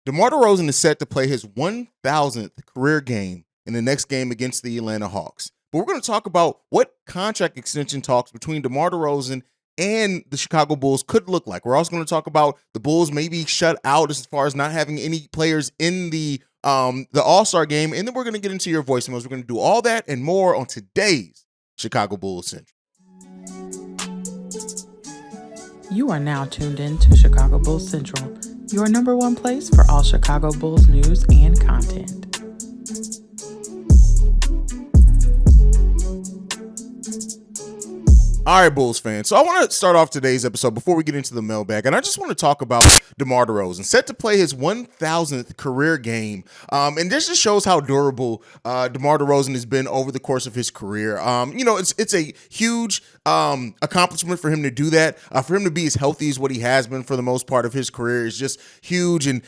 DeMar DeRozan is set to play his 1,000th career game in the next game against the Atlanta Hawks. But we're going to talk about what contract extension talks between DeMar DeRozan and the Chicago Bulls could look like. We're also going to talk about the Bulls maybe shut out as far as not having any players in the All-Star game. And then we're going to get into your voicemails. We're going to do all that and more on today's Chicago Bulls Central. You are now tuned in to Chicago Bulls Central, your number one place for all Chicago Bulls news and content. All right, Bulls fans. So I want to start off today's episode before we get into the mailbag, and I just want to talk about DeMar DeRozan, set to play his 1,000th career game. And this just shows how durable DeMar DeRozan has been over the course of his career. It's a huge accomplishment for him to do that. For him to be as healthy as what he has been for the most part of his career is just huge. And,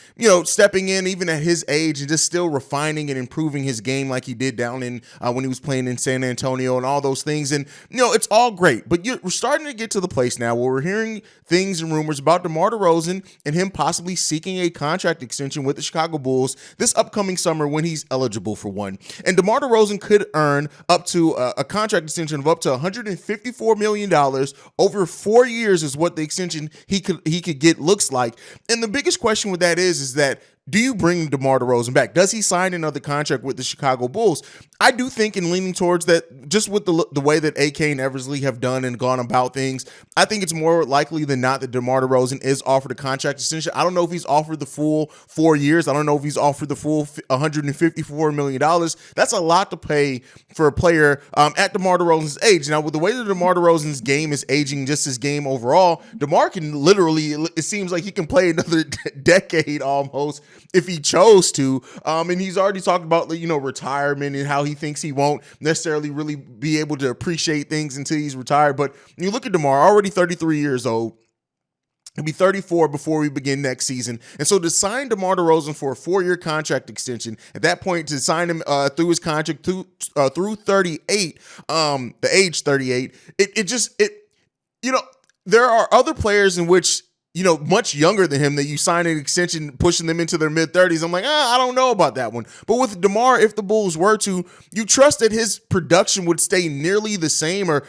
stepping in even at his age and just still refining and improving his game like he did down in when he was playing in San Antonio and all those things. And, it's all great. But we're starting to get to the place now where we're hearing things and rumors about DeMar DeRozan and him possibly seeking a contract extension with the Chicago Bulls this upcoming summer when he's eligible for one. And DeMar DeRozan could earn up to a contract extension of up to $154 million over 4 years is what the extension he could get looks like. And the biggest question with that is that do you bring DeMar DeRozan back? Does he sign another contract with the Chicago Bulls? I do think in leaning towards that, just with the way that AK and Eversley have done and gone about things, I think it's more likely than not that DeMar DeRozan is offered a contract extension. I don't know if he's offered the full 4 years. I don't know if he's offered the full $154 million. That's a lot to pay for a player at DeMar DeRozan's age. Now, with the way that DeMar DeRozan's game is aging, just his game overall, DeMar can literally, it seems like he can play another decade almost if he chose to. And he's already talked about, retirement and how he thinks he won't necessarily really be able to appreciate things until he's retired. But you look at DeMar, already 33 years old. He'll be 34 before we begin next season. And so to sign DeMar DeRozan for a 4-year contract extension, at that point to sign him through his contract through 38, the age 38, there are other players in which much younger than him that you sign an extension pushing them into their mid-30s. I'm like, I don't know about that one. But with DeMar, if the Bulls were to, you trust that his production would stay nearly the same or,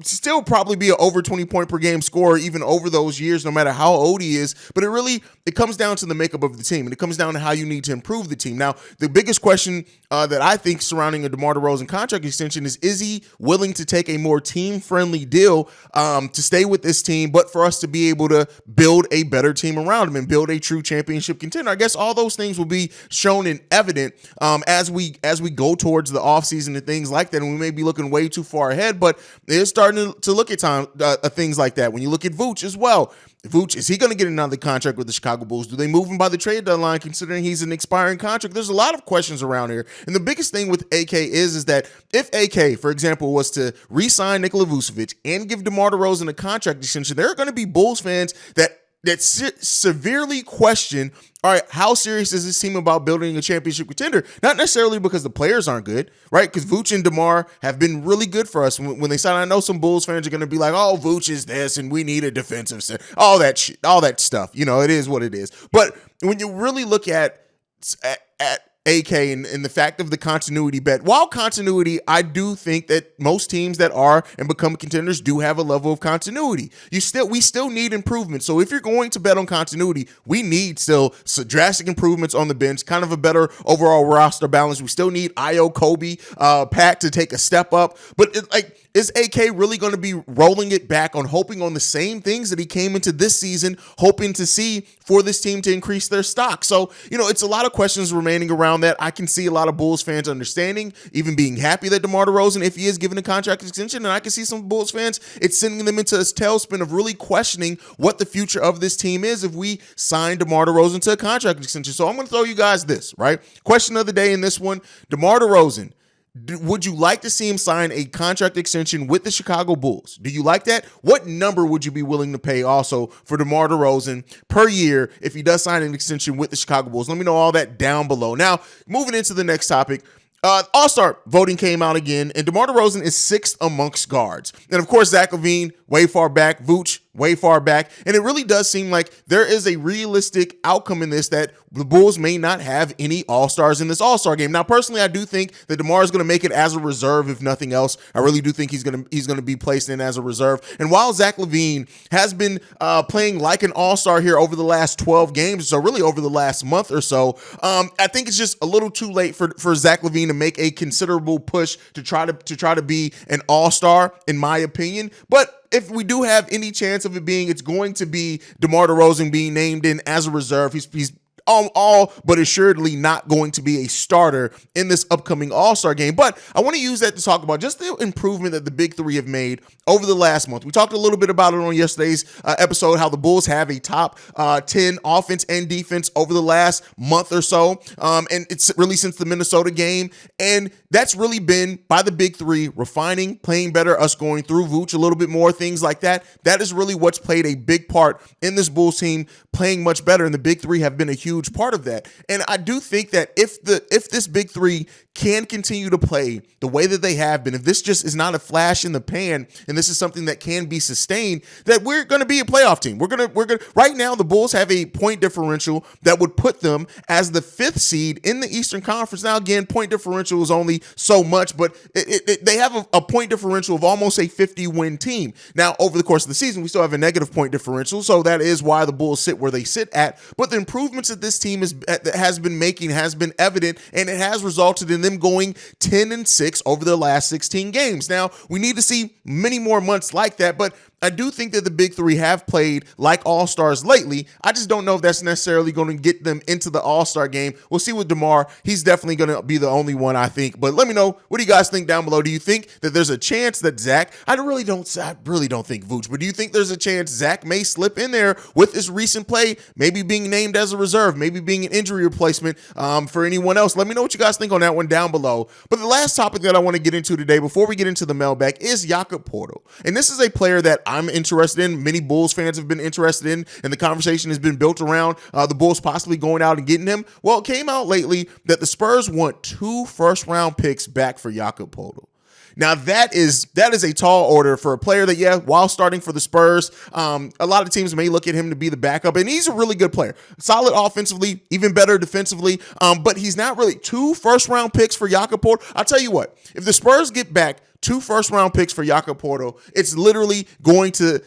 still probably be an over 20-point per game scorer even over those years, no matter how old he is. But it comes down to the makeup of the team, and it comes down to how you need to improve the team. Now, the biggest question that I think surrounding a DeMar DeRozan contract extension is he willing to take a more team-friendly deal to stay with this team, but for us to be able to build a better team around him and build a true championship contender? I guess all those things will be shown and evident as we go towards the offseason and things like that. And we may be looking way too far ahead, but it's starting to look at things like that. When you look at Vooch as well, Vooch, is he going to get another contract with the Chicago Bulls? Do they move him by the trade deadline considering he's an expiring contract? There's a lot of questions around here. And the biggest thing with AK is that if AK, for example, was to re-sign Nikola Vucevic and give DeMar DeRozan a contract extension, there are going to be Bulls fans that severely question, all right, how serious is this team about building a championship contender? Not necessarily because the players aren't good, right? Because Vooch and DeMar have been really good for us when they sign. I know some Bulls fans are going to be like, oh, Vooch is this, and we need a defensive set. All that shit, all that stuff. It is what it is. But when you really look at AK and the fact of the continuity bet, while continuity, I do think that most teams that are and become contenders do have a level of continuity. We still need improvement. So if you're going to bet on continuity, we need still drastic improvements on the bench, kind of a better overall roster balance. We still need Io, Kobe, Pat to take a step up. But is AK really going to be rolling it back on hoping on the same things that he came into this season, hoping to see for this team to increase their stock? So, it's a lot of questions remaining around that. I can see a lot of Bulls fans understanding, even being happy that DeMar DeRozan, if he is given a contract extension, and I can see some Bulls fans, it's sending them into a tailspin of really questioning what the future of this team is if we sign DeMar DeRozan to a contract extension. So I'm going to throw you guys this, right? Question of the day in this one, DeMar DeRozan. Would you like to see him sign a contract extension with the Chicago Bulls? Do you like that? What number would you be willing to pay also for DeMar DeRozan per year if he does sign an extension with the Chicago Bulls? Let me know all that down below. Now, moving into the next topic, All-Star voting came out again, and DeMar DeRozan is 6th amongst guards. And, of course, Zach LaVine, way far back. Vooch, way far back. And it really does seem like there is a realistic outcome in this, that the Bulls may not have any all-stars in this all-star game. Now, personally, I do think that DeMar is going to make it as a reserve, if nothing else. I really do think he's going to be placed in as a reserve. And while Zach LaVine has been playing like an all-star here over the last 12 games, so really over the last month or so, I think it's just a little too late for Zach LaVine to make a considerable push to try to be an all-star, in my opinion. But if we do have any chance of it being, it's going to be DeMar DeRozan being named in as a reserve. He's all but assuredly not going to be a starter in this upcoming All-Star game. But I want to use that to talk about just the improvement that the Big Three have made over the last month. We talked a little bit about it on yesterday's episode, how the Bulls have a top 10 offense and defense over the last month or so. And it's really since the Minnesota game. And that's really been by the Big Three refining, playing better, us going through Vooch a little bit more, things like that. That is really what's played a big part in this Bulls team playing much better. And the Big Three have been a huge part of that. And I do think that if this Big Three can continue to play the way that they have been, if this just is not a flash in the pan and this is something that can be sustained, that we're going to be a playoff team. We're going to right now the Bulls have a point differential that would put them as the 5th seed in the Eastern Conference. Now again, point differential is only so much, but they have a point differential of almost a 50-win team. Now over the course of the season, we still have a negative point differential, so that is why the Bulls sit where they sit at. But the improvements that this team has been making has been evident, and it has resulted in them going 10-6 over their last 16 games. Now, we need to see many more months like that, but I do think that the Big Three have played like all-stars lately. I just don't know if that's necessarily going to get them into the all-star game. We'll see with DeMar. He's definitely going to be the only one, I think. But let me know, what do you guys think down below? Do you think that there's a chance that Zach, I really don't think Vooch, but do you think there's a chance Zach may slip in there with this recent play, maybe being named as a reserve, maybe being an injury replacement for anyone else? Let me know what you guys think on that one down below. But the last topic that I want to get into today, before we get into the mailbag, is Jakob Poeltl. And this is a player that I'm interested in. Many Bulls fans have been interested in, and the conversation has been built around the Bulls possibly going out and getting him. Well, it came out lately that the Spurs want 2 first-round picks back for Jakob Poeltl. Now, that is a tall order for a player that, while starting for the Spurs, a lot of teams may look at him to be the backup, and he's a really good player. Solid offensively, even better defensively, but he's not really 2 first-round picks for Jakob Poeltl. I'll tell you what, if the Spurs get back 2 first-round picks for Jakob Poeltl, it's literally going to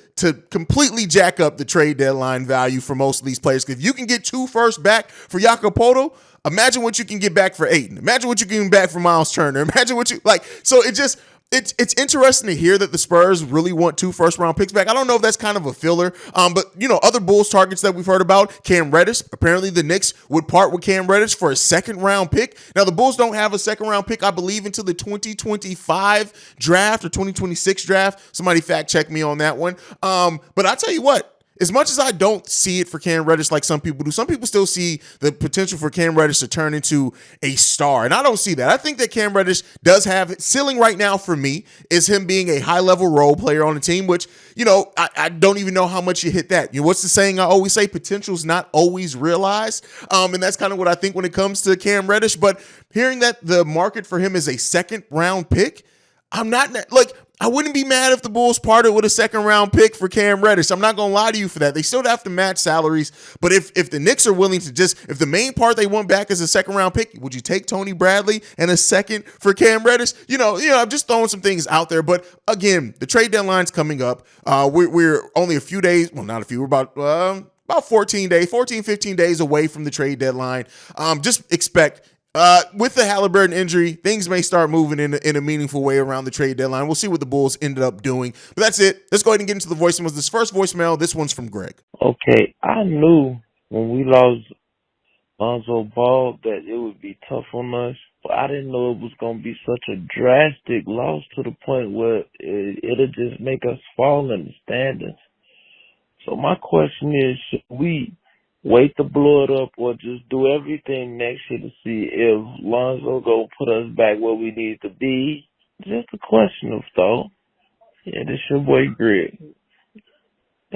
completely jack up the trade deadline value for most of these players. Because if you can get 2 firsts back for Jakob Poeltl, imagine what you can get back for Ayton. Imagine what you can get back for Miles Turner. Imagine what you like. So it's interesting to hear that the Spurs really want 2 first-round picks back. I don't know if that's kind of a filler, but other Bulls targets that we've heard about, Cam Reddish. Apparently, the Knicks would part with Cam Reddish for a second-round pick. Now, the Bulls don't have a second-round pick, I believe, until the 2025 draft or 2026 draft. Somebody fact-check me on that one. But I tell you what. As much as I don't see it for Cam Reddish like some people do, some people still see the potential for Cam Reddish to turn into a star. And I don't see that. I think that Cam Reddish does have ceiling right now for me is him being a high-level role player on the team, which, I don't even know how much you hit that. What's the saying I always say? Potential is not always realized. And that's kind of what I think when it comes to Cam Reddish. But hearing that the market for him is a second-round pick, I'm not I wouldn't be mad if the Bulls parted with a second-round pick for Cam Reddish. I'm not going to lie to you for that. They still have to match salaries. But if the Knicks are willing to if the main part they want back is a second-round pick, would you take Tony Bradley and a second for Cam Reddish? I'm just throwing some things out there. But again, the trade deadline's coming up. We're only a few days. Well, not a few. We're about 14, 15 days away from the trade deadline. Just expect with the Halliburton injury, things may start moving in a meaningful way around the trade deadline. We'll see what the Bulls ended up doing. But that's it. Let's go ahead and get into the voicemails. This first voicemail, this one's from Greg. Okay, I knew when we lost Lonzo Ball that it would be tough on us, but I didn't know it was going to be such a drastic loss to the point where it'll just make us fall in the standings. So my question is, should we wait to blow it up or just do everything next year to see if Lonzo go put us back where we need to be? Just a question of thought. Yeah, this your boy Greg.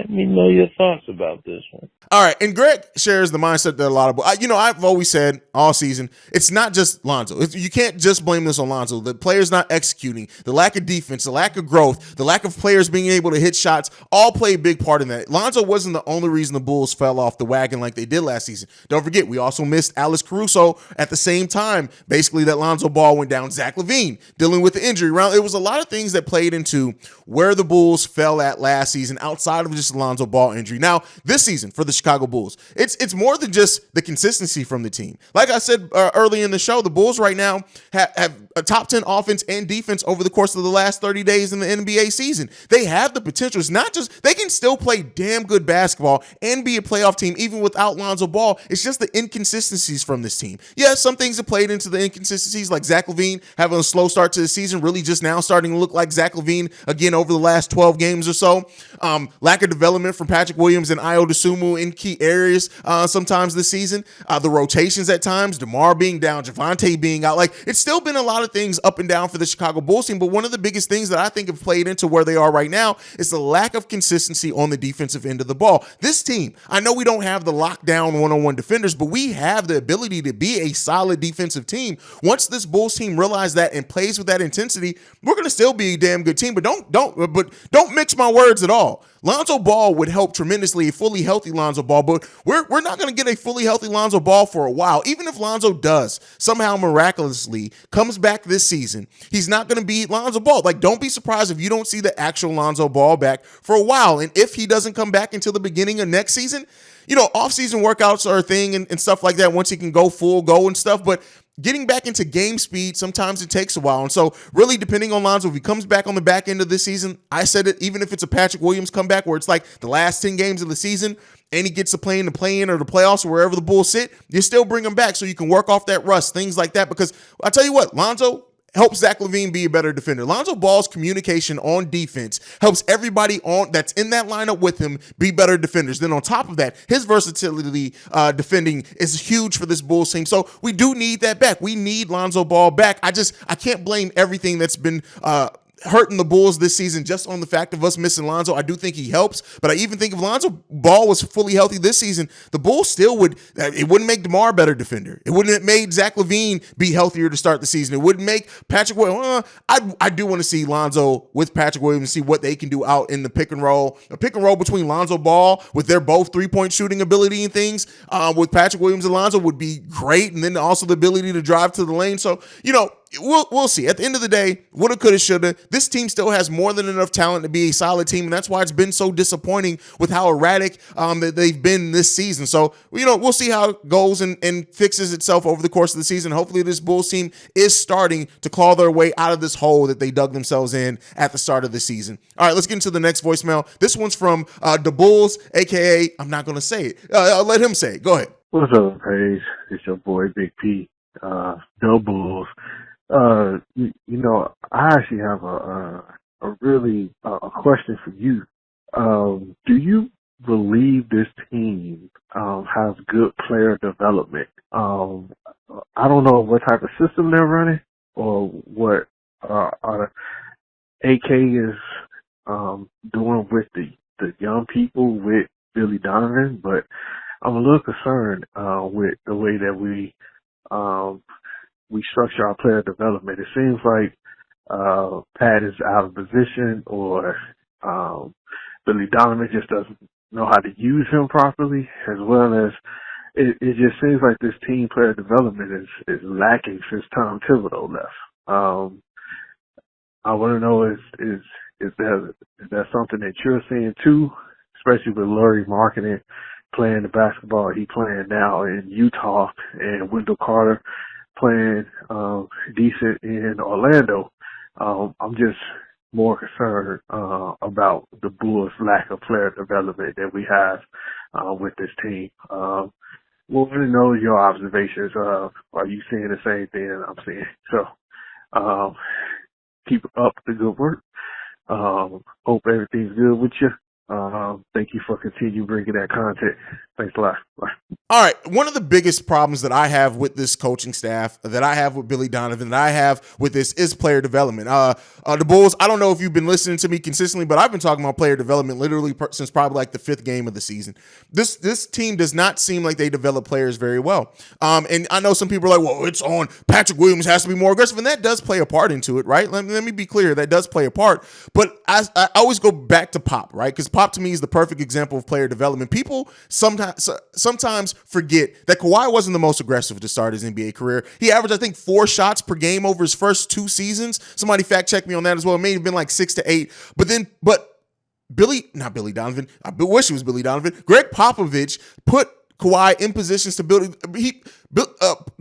Let me know your thoughts about this one. All right, and Greg shares the mindset that a lot of, I've always said all season, it's not just Lonzo. You can't just blame this on Lonzo. The players not executing, the lack of defense, the lack of growth, the lack of players being able to hit shots, all play a big part in that. Lonzo wasn't the only reason the Bulls fell off the wagon like they did last season. Don't forget, we also missed Alex Caruso at the same time. Basically, that Lonzo Ball went down. Zach LaVine dealing with the injury round. It was a lot of things that played into where the Bulls fell at last season outside of just the Lonzo Ball injury. Now, this season for the Chicago Bulls, it's more than just the consistency from the team. Like I said early in the show, the Bulls right now have a top 10 offense and defense over the course of the last 30 days in the NBA season. They have the potential. It's not just, they can still play damn good basketball and be a playoff team even without Lonzo Ball. It's just the inconsistencies from this team. Yeah, some things have played into the inconsistencies, like Zach LaVine having a slow start to the season, really just now starting to look like Zach LaVine again over the last 12 games or so. Lack of development from Patrick Williams and Ayo Dosunmu in key areas sometimes this season. The rotations at times, DeMar being down, Javante being out. Like, it's still been a lot of things up and down for the Chicago Bulls team, but one of the biggest things that I think have played into where they are right now is the lack of consistency on the defensive end of the ball. This team, I know we don't have the lockdown one-on-one defenders, but we have the ability to be a solid defensive team. Once this Bulls team realizes that and plays with that intensity, we're going to still be a damn good team, but don't mix my words at all. Lonzo Ball would help tremendously, a fully healthy Lonzo Ball, but we're not going to get a fully healthy Lonzo Ball for a while. Even if Lonzo does somehow miraculously comes back this season, he's not going to be Lonzo Ball. Like, don't be surprised if you don't see the actual Lonzo Ball back for a while. And if he doesn't come back until the beginning of next season, off-season workouts are a thing and stuff like that once he can go full go and stuff, but getting back into game speed, sometimes it takes a while. And so really depending on Lonzo, if he comes back on the back end of this season, I said it, even if it's a Patrick Williams comeback where it's like the last 10 games of the season and he gets to play in the play-in or the playoffs or wherever the Bulls sit, you still bring him back so you can work off that rust, things like that. Because I tell you what, Lonzo helps Zach LaVine be a better defender. Lonzo Ball's communication on defense helps everybody that's in that lineup with him be better defenders. Then on top of that, his versatility defending is huge for this Bulls team. So we do need that back. We need Lonzo Ball back. I can't blame everything that's been hurting the Bulls this season just on the fact of us missing Lonzo. I do think he helps, but I even think if Lonzo Ball was fully healthy this season, the Bulls still it wouldn't make DeMar a better defender. It wouldn't have made Zach LaVine be healthier to start the season. It wouldn't make Patrick Williams. I do want to see Lonzo with Patrick Williams and see what they can do out in the pick and roll. A pick and roll between Lonzo Ball with their both three-point shooting ability and things with Patrick Williams and Lonzo would be great. And then also the ability to drive to the lane. So, we'll see. At the end of the day, woulda, coulda, shoulda. This team still has more than enough talent to be a solid team, and that's why it's been so disappointing with how erratic that they've been this season. So, we'll see how it goes and fixes itself over the course of the season. Hopefully, this Bulls team is starting to claw their way out of this hole that they dug themselves in at the start of the season. All right, let's get into the next voicemail. This one's from the Bulls, a.k.a. I'm not going to say it. I'll let him say it. Go ahead. What's up, Paige? It's your boy, Big P, the Bulls. I actually have a really question for you. Do you believe this team has good player development? I don't know what type of system they're running or what AK is doing with the young people with Billy Donovan, but I'm a little concerned with the way that we structure our player development. It seems like Pat is out of position, or Billy Donovan just doesn't know how to use him properly, as well as it just seems like this team player development is lacking since Tom Thibodeau left. I want to know is that something that you're seeing too, especially with Lauri Markkanen playing the basketball he playing now in Utah, and Wendell Carter playing decent in Orlando. I'm just more concerned about the Bulls' lack of player development that we have with this team. We'll really know your observations. Are you seeing the same thing I'm seeing? So keep up the good work. Hope everything's good with you. Thank you for continuing bringing that content. Thanks a lot. Bye. All right. One of the biggest problems that I have with this coaching staff, that I have with Billy Donovan, that I have with this is player development. The Bulls, I don't know if you've been listening to me consistently, but I've been talking about player development literally since probably like the 5th game of the season. This team does not seem like they develop players very well. And I know some people are like, well, it's on Patrick Williams has to be more aggressive, and that does play a part into it, right? Let me be clear, that does play a part. But I always go back to Pop, right? Because Pop to me is the perfect example of player development. People sometimes forget that Kawhi wasn't the most aggressive to start his NBA career. He averaged, I think, 4 shots per game over his first 2 seasons. Somebody fact check me on that as well. It may have been like 6 to 8. But not Billy Donovan. I wish it was Billy Donovan. Greg Popovich put Kawhi in positions to build.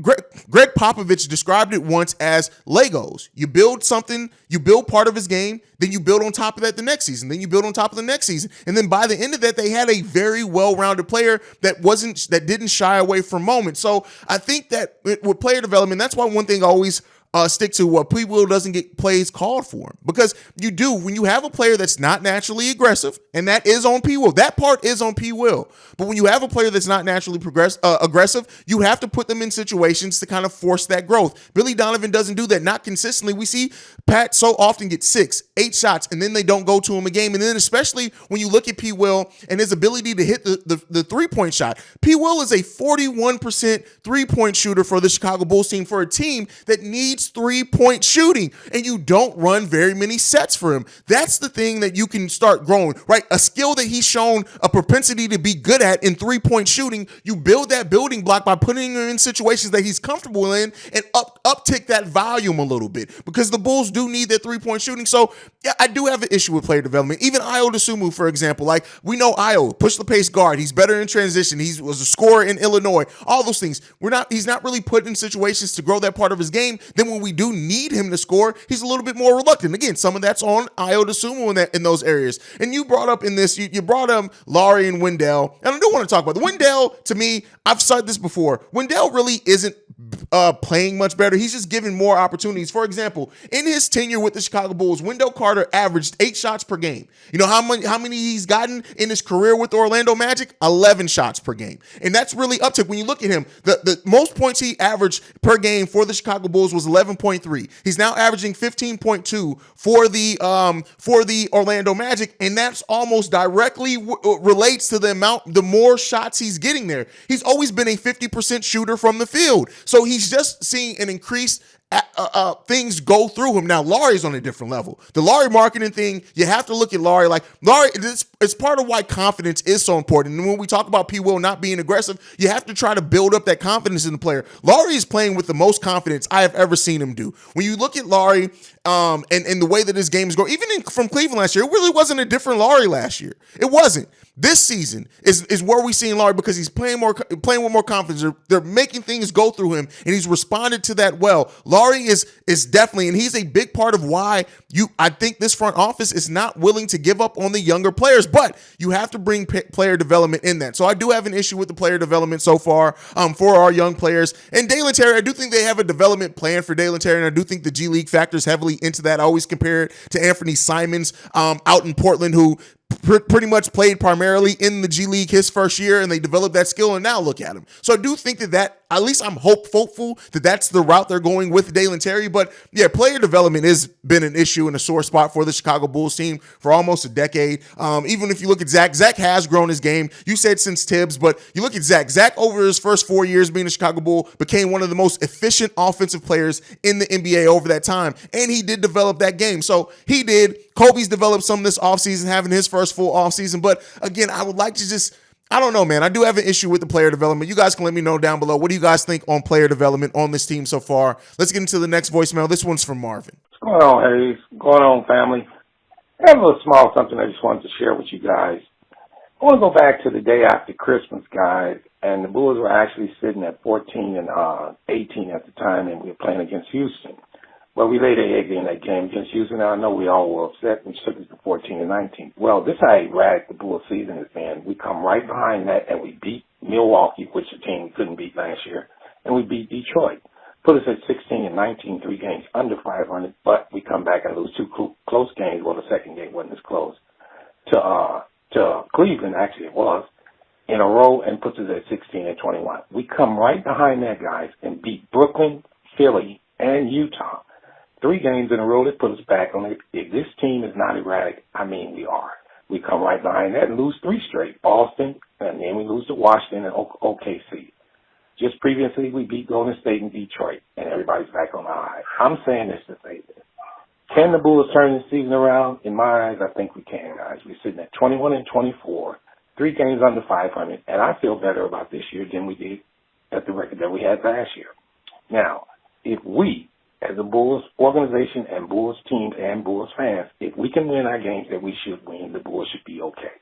Greg Popovich described it once as Legos. You build something, you build part of his game, then you build on top of that the next season, then you build on top of the next season, and then by the end of that, they had a very well-rounded player that didn't shy away from moments. So I think that with player development, that's why one thing I always stick to what P. Will doesn't get plays called for him, because you do when you have a player that's not naturally aggressive, and that is on P. Will. That part is on P. Will. But when you have a player that's not naturally aggressive, you have to put them in situations to kind of force that growth. Billy Donovan doesn't do that, not consistently. We see Pat so often get 6, 8 shots, and then they don't go to him a game. And then especially when you look at P. Will and his ability to hit the three-point shot, P. Will is a 41% three-point shooter for the Chicago Bulls team, for a team that needs three-point shooting, and you don't run very many sets for him. That's the thing that you can start growing, right? A skill that he's shown a propensity to be good at in three-point shooting. You build that building block by putting him in situations that he's comfortable in and uptick that volume a little bit, because the Bulls do need that three-point shooting. So yeah, I do have an issue with player development. Even Ayo Dosunmu, for example, like we know Ayo, push the pace guard. He's better in transition. He was a scorer in Illinois. All those things. He's not really put in situations to grow that part of his game. Then when we do need him to score, he's a little bit more reluctant. Again, some of that's on Ayo Dosunmu in those areas. And you brought up in this, you brought Laurie and Wendell, and I do want to talk about the Wendell. To me, I've said this before. Wendell really isn't playing much better. He's just given more opportunities. For example, in his tenure with the Chicago Bulls, Wendell Carter averaged 8 shots per game. You know how many he's gotten in his career with the Orlando Magic? 11 shots per game. And that's really uptick. When you look at him, the most points he averaged per game for the Chicago Bulls was 11.3. He's now averaging 15.2 for the Orlando Magic, and that's almost directly relates to the more shots he's getting there. He's always been a 50% shooter from the field. So he's just seeing an increased things go through him. Now, Laurie's on a different level. The Laurie marketing thing, you have to look at Laurie like Laurie. It's part of why confidence is so important. And when we talk about P. Will not being aggressive, you have to try to build up that confidence in the player. Laurie is playing with the most confidence I have ever seen him do. When you look at Laurie and the way that his game is going, even from Cleveland last year, it really wasn't a different Laurie last year. It wasn't. This season is where we're seeing Laurie, because he's playing with more confidence. They're making things go through him, and he's responded to that well. Laurie is definitely, and he's a big part of why I think this front office is not willing to give up on the younger players, but you have to bring player development in that. So I do have an issue with the player development so far for our young players. And Dalen Terry, I do think they have a development plan for Dalen Terry, and I do think the G League factors heavily into that. I always compare it to Anthony Simons out in Portland, who pretty much played primarily in the G League his first year, and they developed that skill, and now look at him. So I do think that at least I'm hopeful that that's the route they're going with Dalen Terry. But yeah, player development has been an issue and a sore spot for the Chicago Bulls team for almost a decade. Even if you look at Zach has grown his game. You said since Tibbs, but you look at Zach over his first 4 years being a Chicago Bull became one of the most efficient offensive players in the NBA over that time, and he did develop that game. So he did. Kobe's developed some this offseason, having his first full offseason. But again, I would like to I don't know, man. I do have an issue with the player development. You guys can let me know down below. What do you guys think on player development on this team so far? Let's get into the next voicemail. This one's from Marvin. What's going on, Hayes? What's going on, family? I have a little small something I just wanted to share with you guys. I want to go back to the day after Christmas, guys, and the Bulls were actually sitting at 14 and 18 at the time, and we were playing against Houston. Well, we laid an egg in that game against Houston. I know we all were upset and took us to 14 and 19. Well, this is how erratic the Bulls season has been. We come right behind that, and we beat Milwaukee, which the team we couldn't beat last year, and we beat Detroit. Put us at 16 and 19, 3 games under 500, but we come back and lose 2 close games. Well, the second game wasn't as close to Cleveland, actually it was. in a row and puts us at 16-21. We come right behind that, guys, and beat Brooklyn, Philly, and Utah. 3 games in a row that put us back on it. If this team is not erratic, I mean we are. We come right behind that and lose 3 straight. Boston, and then we lose to Washington and OKC. Just previously, we beat Golden State and Detroit, and everybody's back on the high. I'm saying this to say this. Can the Bulls turn this season around? In my eyes, I think we can, guys. We're sitting at 21-24, 3 games under 500, and I feel better about this year than we did at the record that we had last year. Now, if we, as a Bulls organization and Bulls teams and Bulls fans, if we can win our games that we should win, the Bulls should be okay.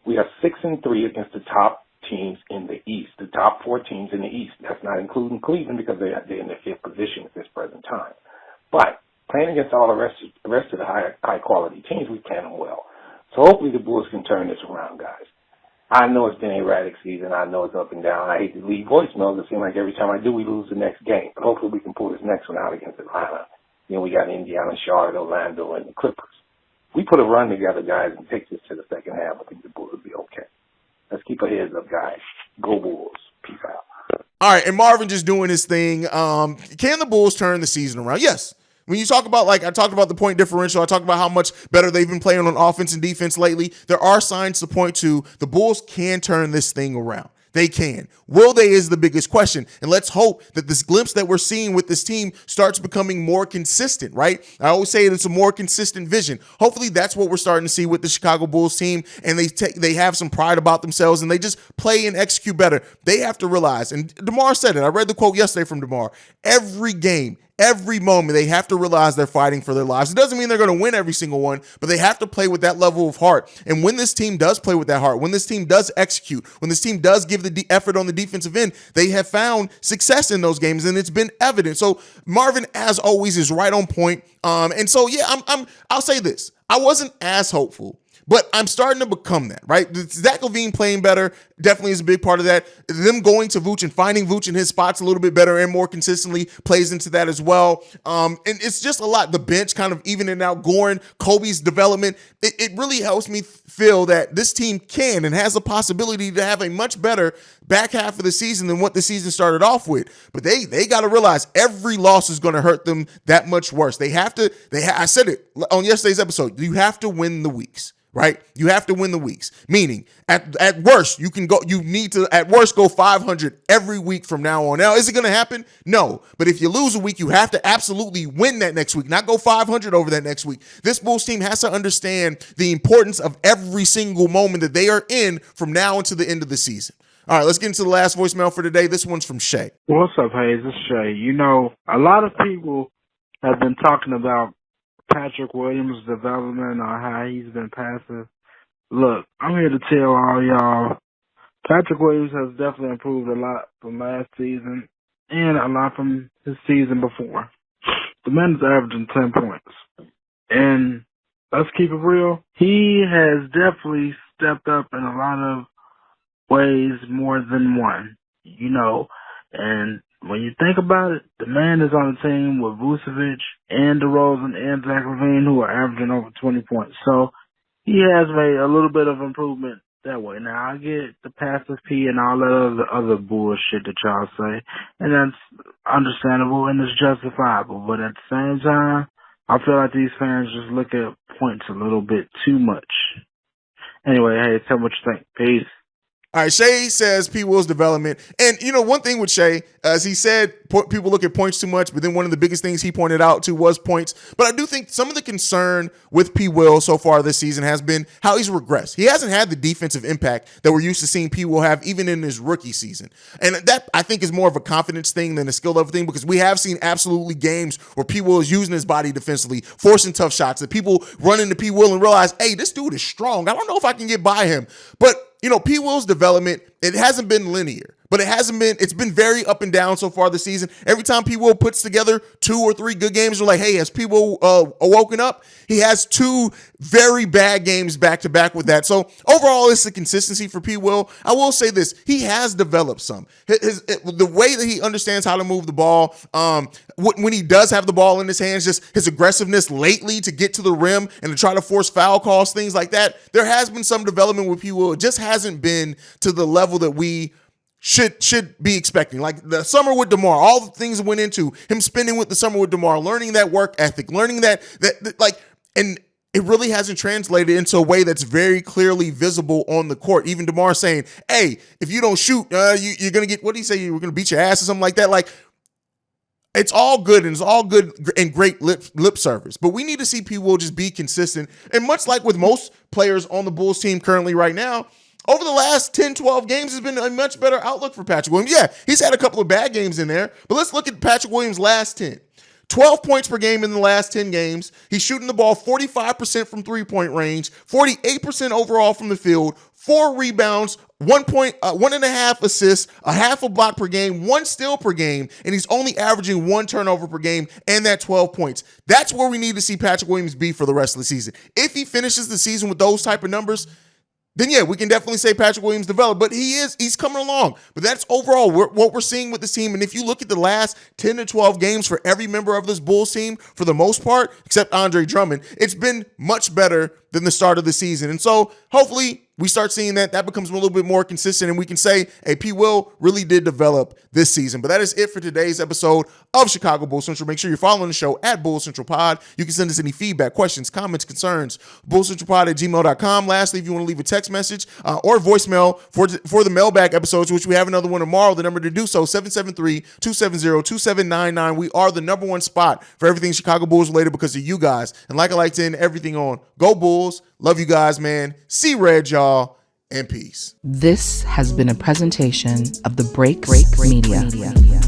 We are 6-3 against the top teams in the East, the top 4 teams in the East. That's not including Cleveland because they're in the 5th position at this present time. But playing against all the rest of the high quality teams, we play them well. So hopefully the Bulls can turn this around, guys. I know it's been an erratic season. I know it's up and down. I hate to leave voicemails. It seems like every time I do, we lose the next game. But hopefully we can pull this next one out against Atlanta. Then we got Indiana, Charlotte, Orlando, and the Clippers. We put a run together, guys, and take this to the second half. I think the Bulls will be okay. Let's keep our heads up, guys. Go Bulls. Peace out. All right, and Marvin just doing his thing. Can the Bulls turn the season around? Yes. When you talk about, like I talked about the point differential, I talked about how much better they've been playing on offense and defense lately. There are signs to point to the Bulls can turn this thing around. They can. Will they is the biggest question. And let's hope that this glimpse that we're seeing with this team starts becoming more consistent, right? I always say it's a more consistent vision. Hopefully that's what we're starting to see with the Chicago Bulls team, and they have some pride about themselves, and they just play and execute better. They have to realize, and DeMar said it, I read the quote yesterday from DeMar, every game, every moment, they have to realize they're fighting for their lives. It doesn't mean they're going to win every single one, but they have to play with that level of heart. And when this team does play with that heart, when this team does execute, when this team does give the effort on the defensive end, they have found success in those games, and it's been evident. So Marvin, as always, is right on point. And so, yeah, I'll say this. I wasn't as hopeful, but I'm starting to become that, right? Zach LaVine playing better definitely is a big part of that. Them going to Vooch and finding Vooch in his spots a little bit better and more consistently plays into that as well. And it's just a lot. The bench kind of evening out. Goran, Kobe's development. It really helps me feel that this team can and has a possibility to have a much better back half of the season than what the season started off with. But they got to realize every loss is going to hurt them that much worse. I said it on yesterday's episode. You have to win the weeks. Right? You have to win the weeks. Meaning, at worst, you need to at worst go 500 every week from now on. Now, is it going to happen? No. But if you lose a week, you have to absolutely win that next week, not go 500 over that next week. This Bulls team has to understand the importance of every single moment that they are in from now until the end of the season. All right, let's get into the last voicemail for today. This one's from Shay. What's up, Hayes? It's Shay. You know, a lot of people have been talking about Patrick Williams' development or how he's been passive. Look, I'm here to tell all y'all, Patrick Williams has definitely improved a lot from last season and a lot from his season before. The man is averaging 10 points. And let's keep it real, he has definitely stepped up in a lot of ways more than one, you know, and when you think about it, the man is on the team with Vucevic and DeRozan and Zach LaVine, who are averaging over 20 points. So he has made a little bit of improvement that way. Now, I get the passive P and all that other bullshit that y'all say, and that's understandable and it's justifiable. But at the same time, I feel like these fans just look at points a little bit too much. Anyway, hey, tell me what you think. Peace. All right, Shay says P. Will's development. And, you know, one thing with Shay, as he said, people look at points too much, but then one of the biggest things he pointed out to was points. But I do think some of the concern with P. Will so far this season has been how he's regressed. He hasn't had the defensive impact that we're used to seeing P. Will have even in his rookie season. And that, I think, is more of a confidence thing than a skill level thing, because we have seen absolutely games where P. Will is using his body defensively, forcing tough shots, that people run into P. Will and realize, hey, this dude is strong. I don't know if I can get by him. But you know, P. Will's development, it hasn't been linear, but it's been very up and down so far this season. Every time P. Will puts together 2 or 3 good games, we're like, hey, has P. Will woken up? He has 2 very bad games back to back with that. So overall, it's the consistency for P. Will. I will say this, he has developed some. The way that he understands how to move the ball, when he does have the ball in his hands, just his aggressiveness lately to get to the rim and to try to force foul calls, things like that. There has been some development with P. Will. It just hasn't been to the level level that we should be expecting. Like the summer with DeMar, all the things that went into him spending with the summer with DeMar, learning that work ethic, learning that and it really hasn't translated into a way that's very clearly visible on the court. Even DeMar saying, hey, if you don't shoot, you're going to get, what do you say? You're going to beat your ass or something like that. Like, it's all good and it's all good and great lip service. But we need to see P. Will just be consistent. And much like with most players on the Bulls team currently right now, over the last 10, 12 games has been a much better outlook for Patrick Williams. Yeah, he's had a couple of bad games in there, but let's look at Patrick Williams' last 10. 12 points per game in the last 10 games. He's shooting the ball 45% from three-point range, 48% overall from the field, 4 rebounds, 1.5 assists, a half a block per game, 1 steal per game, and he's only averaging 1 turnover per game and that 12 points. That's where we need to see Patrick Williams be for the rest of the season. If he finishes the season with those type of numbers, then yeah, we can definitely say Patrick Williams developed, but he's coming along. But that's overall what we're seeing with this team. And if you look at the last 10 to 12 games for every member of this Bulls team, for the most part, except Andre Drummond, it's been much better than the start of the season. And so hopefully we start seeing that becomes a little bit more consistent and we can say, hey, P. Will really did develop this season. But that is it for today's episode of Chicago Bulls Central. Make sure you're following the show at Bulls Central Pod. You can send us any feedback, questions, comments, concerns, bullscentralpod@gmail.com. Lastly, if you want to leave a text message or voicemail for the mailbag episodes, which we have another one tomorrow, the number to do so, 773-270-2799. We are the number one spot for everything Chicago Bulls related because of you guys. And like I like to end everything on, go Bulls. Love you guys, man. See red, y'all, and peace. This has been a presentation of the Break Media.